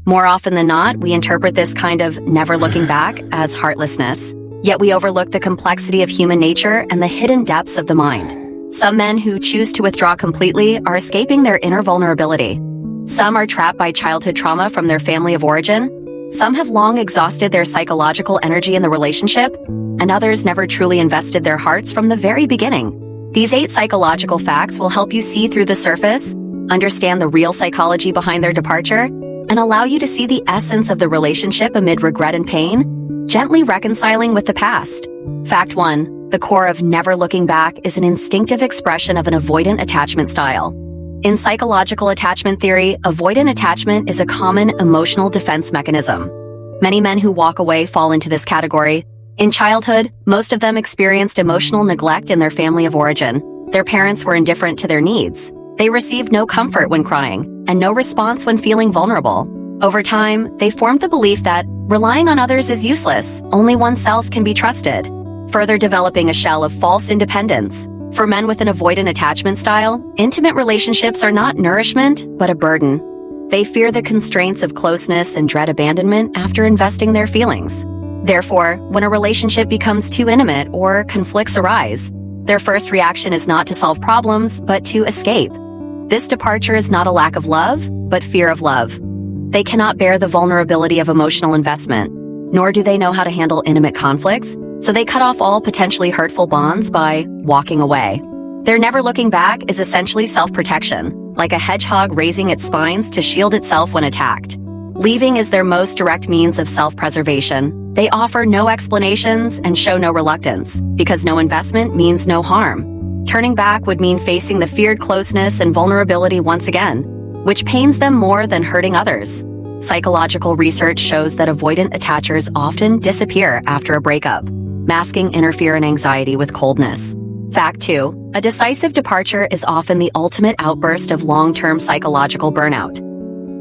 More often than not, we interpret this kind of never looking back as heartlessness. Yet we overlook the complexity of human nature and the hidden depths of the mind. Some men who choose to withdraw completely are escaping their inner vulnerability. Some are trapped by childhood trauma from their family of origin. Some have long exhausted their psychological energy in the relationship, and others never truly invested their hearts from the very beginning. These 8 psychological facts will help you see through the surface, understand the real psychology behind their departure, and allow you to see the essence of the relationship amid regret and pain, gently reconciling with the past. Fact 1. The core of never looking back is an instinctive expression of an avoidant attachment style. In psychological attachment theory, avoidant attachment is a common emotional defense mechanism. Many men who walk away fall into this category. In childhood, most of them experienced emotional neglect in their family of origin. Their parents were indifferent to their needs. They received no comfort when crying, and no response when feeling vulnerable. Over time, they formed the belief that relying on others is useless, only oneself can be trusted, further developing a shell of false independence. For men with an avoidant attachment style, intimate relationships are not nourishment, but a burden. They fear the constraints of closeness and dread abandonment after investing their feelings. Therefore, when a relationship becomes too intimate or conflicts arise, their first reaction is not to solve problems, but to escape. This departure is not a lack of love, but fear of love. They cannot bear the vulnerability of emotional investment, nor do they know how to handle intimate conflicts, so they cut off all potentially hurtful bonds by walking away. Their never looking back is essentially self-protection, like a hedgehog raising its spines to shield itself when attacked. Leaving is their most direct means of self-preservation. They offer no explanations and show no reluctance, because no investment means no harm. Turning back would mean facing the feared closeness and vulnerability once again, which pains them more than hurting others. Psychological research shows that avoidant attachers often disappear after a breakup, masking inner fear and anxiety with coldness. Fact 2. A decisive departure is often the ultimate outburst of long-term psychological burnout.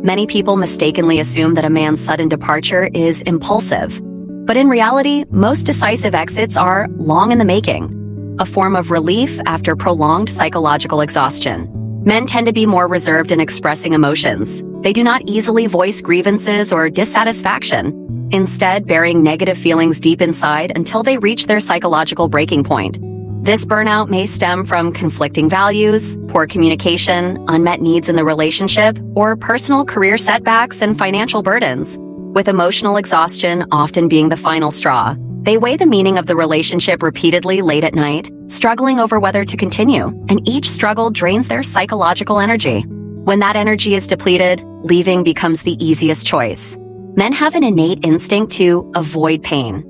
Many people mistakenly assume that a man's sudden departure is impulsive, but in reality, most decisive exits are long in the making, a form of relief after prolonged psychological exhaustion. Men tend to be more reserved in expressing emotions. They do not easily voice grievances or dissatisfaction, instead burying negative feelings deep inside until they reach their psychological breaking point. This burnout may stem from conflicting values, poor communication, unmet needs in the relationship, or personal career setbacks and financial burdens, with emotional exhaustion often being the final straw. They weigh the meaning of the relationship repeatedly late at night, struggling over whether to continue, and each struggle drains their psychological energy. When that energy is depleted, leaving becomes the easiest choice. Men have an innate instinct to avoid pain.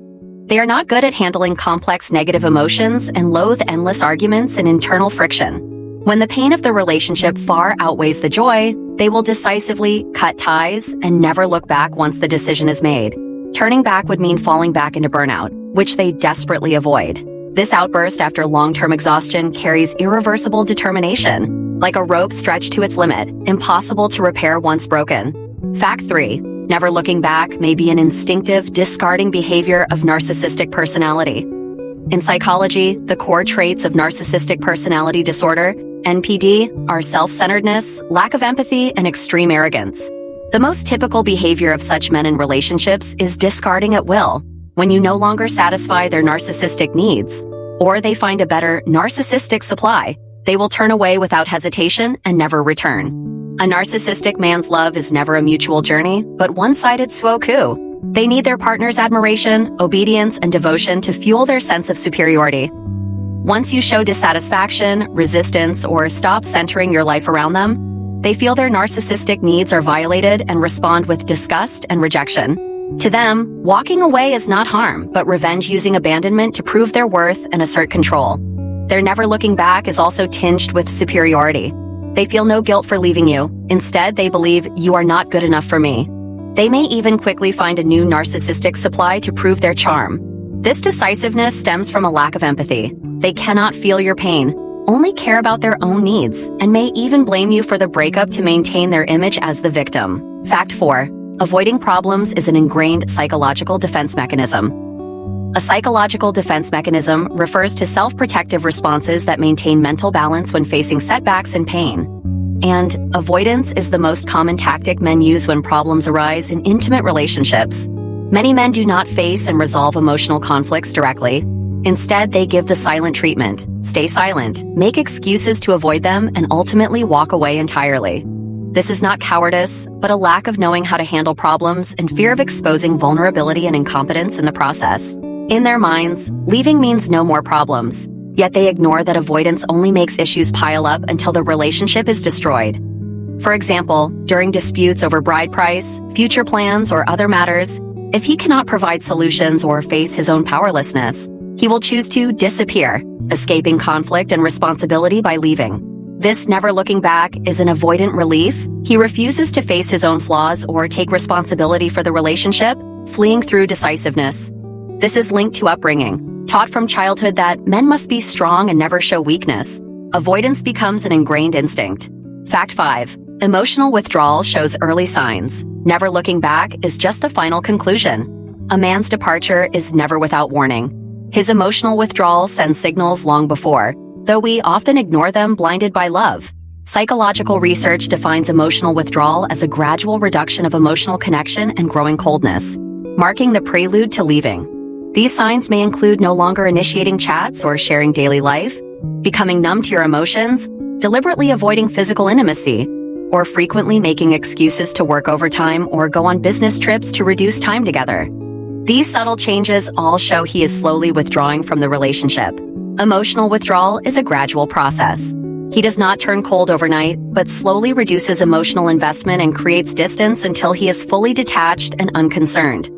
They are not good at handling complex negative emotions and loathe endless arguments and internal friction. When the pain of the relationship far outweighs the joy, they will decisively cut ties and never look back once the decision is made. Turning back would mean falling back into burnout, which they desperately avoid. This outburst after long-term exhaustion carries irreversible determination, like a rope stretched to its limit, impossible to repair once broken. Fact 3. Never looking back may be an instinctive, discarding behavior of narcissistic personality. In psychology, the core traits of narcissistic personality disorder, NPD, are self-centeredness, lack of empathy, and extreme arrogance. The most typical behavior of such men in relationships is discarding at will, when you no longer satisfy their narcissistic needs, or they find a better narcissistic supply. They will turn away without hesitation and never return. A narcissistic man's love is never a mutual journey, but one-sided suoku. They need their partner's admiration, obedience, and devotion to fuel their sense of superiority. Once you show dissatisfaction, resistance, or stop centering your life around them, they feel their narcissistic needs are violated and respond with disgust and rejection. To them, walking away is not harm, but revenge using abandonment to prove their worth and assert control. Their never looking back is also tinged with superiority. They feel no guilt for leaving you. Instead, they believe you are not good enough for me. They may even quickly find a new narcissistic supply to prove their charm. This decisiveness stems from a lack of empathy. They cannot feel your pain, only care about their own needs, and may even blame you for the breakup to maintain their image as the victim. Fact 4. Avoiding problems is an ingrained psychological defense mechanism. A psychological defense mechanism refers to self-protective responses that maintain mental balance when facing setbacks and pain. And avoidance is the most common tactic men use when problems arise in intimate relationships. Many men do not face and resolve emotional conflicts directly. Instead, they give the silent treatment, stay silent, make excuses to avoid them, and ultimately walk away entirely. This is not cowardice, but a lack of knowing how to handle problems and fear of exposing vulnerability and incompetence in the process. In their minds, leaving means no more problems, yet they ignore that avoidance only makes issues pile up until the relationship is destroyed. For example, during disputes over bride price, future plans, or other matters, if he cannot provide solutions or face his own powerlessness, he will choose to disappear, escaping conflict and responsibility by leaving. This never looking back is an avoidant relief. He refuses to face his own flaws or take responsibility for the relationship, fleeing through decisiveness. This is linked to upbringing, taught from childhood that men must be strong and never show weakness. Avoidance becomes an ingrained instinct. Fact 5. Emotional withdrawal shows early signs. Never looking back is just the final conclusion. A man's departure is never without warning. His emotional withdrawal sends signals long before, though we often ignore them blinded by love. Psychological research defines emotional withdrawal as a gradual reduction of emotional connection and growing coldness, marking the prelude to leaving. These signs may include no longer initiating chats or sharing daily life, becoming numb to your emotions, deliberately avoiding physical intimacy, or frequently making excuses to work overtime or go on business trips to reduce time together. These subtle changes all show he is slowly withdrawing from the relationship. Emotional withdrawal is a gradual process. He does not turn cold overnight, but slowly reduces emotional investment and creates distance until he is fully detached and unconcerned.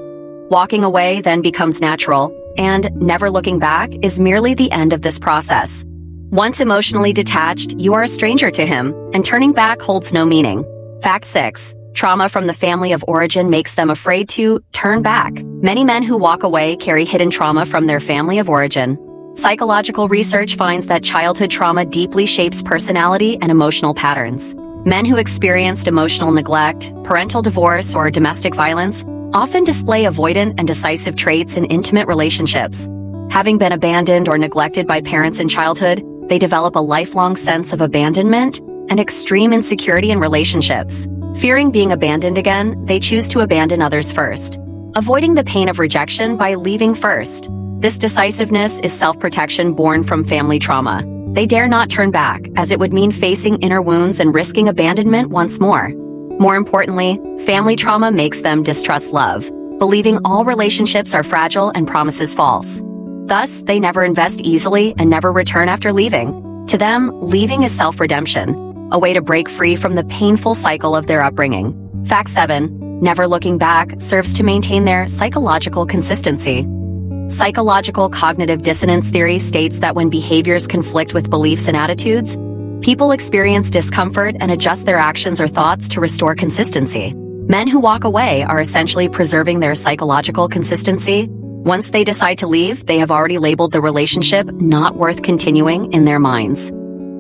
Walking away then becomes natural, and never looking back is merely the end of this process. Once emotionally detached, you are a stranger to him, and turning back holds no meaning. Fact 6. Trauma from the family of origin makes them afraid to turn back. Many men who walk away carry hidden trauma from their family of origin. Psychological research finds that childhood trauma deeply shapes personality and emotional patterns. Men who experienced emotional neglect, parental divorce, or domestic violence often display avoidant and decisive traits in intimate relationships. Having been abandoned or neglected by parents in childhood, they develop a lifelong sense of abandonment and extreme insecurity in relationships. Fearing being abandoned again, they choose to abandon others first, avoiding the pain of rejection by leaving first. This decisiveness is self-protection born from family trauma. They dare not turn back, as it would mean facing inner wounds and risking abandonment once more. More importantly, family trauma makes them distrust love, believing all relationships are fragile and promises false. Thus, they never invest easily and never return after leaving. To them, leaving is self-redemption, a way to break free from the painful cycle of their upbringing. Fact 7. Never looking back serves to maintain their psychological consistency. Psychological cognitive dissonance theory states that when behaviors conflict with beliefs and attitudes, people experience discomfort and adjust their actions or thoughts to restore consistency. Men who walk away are essentially preserving their psychological consistency. Once they decide to leave, they have already labeled the relationship not worth continuing in their minds,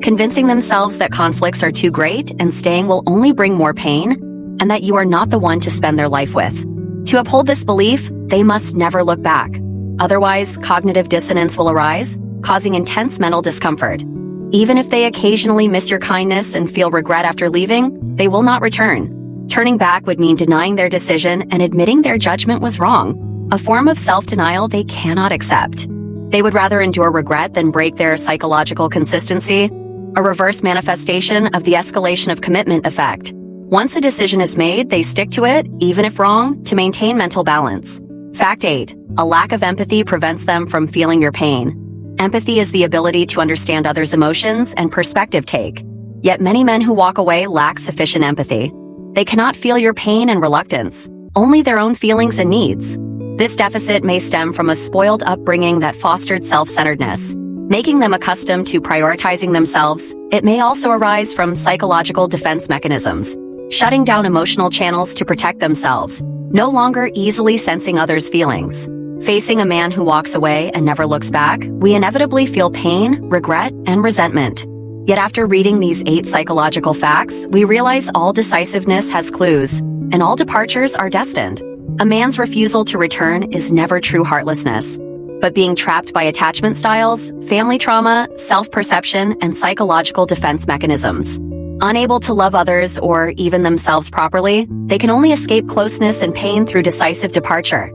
convincing themselves that conflicts are too great and staying will only bring more pain, and that you are not the one to spend their life with. To uphold this belief, they must never look back. Otherwise, cognitive dissonance will arise, causing intense mental discomfort. Even if they occasionally miss your kindness and feel regret after leaving, they will not return. Turning back would mean denying their decision and admitting their judgment was wrong, a form of self-denial they cannot accept. They would rather endure regret than break their psychological consistency, a reverse manifestation of the escalation of commitment effect. Once a decision is made, they stick to it, even if wrong, to maintain mental balance. Fact 8. A lack of empathy prevents them from feeling your pain. Empathy is the ability to understand others' emotions and perspective take. Yet many men who walk away lack sufficient empathy. They cannot feel your pain and reluctance, only their own feelings and needs. This deficit may stem from a spoiled upbringing that fostered self-centeredness, making them accustomed to prioritizing themselves. It may also arise from psychological defense mechanisms, shutting down emotional channels to protect themselves, no longer easily sensing others' feelings. Facing a man who walks away and never looks back, we inevitably feel pain, regret, and resentment. Yet after reading these 8 psychological facts, we realize all decisiveness has clues, and all departures are destined. A man's refusal to return is never true heartlessness, but being trapped by attachment styles, family trauma, self-perception, and psychological defense mechanisms. Unable to love others or even themselves properly, they can only escape closeness and pain through decisive departure.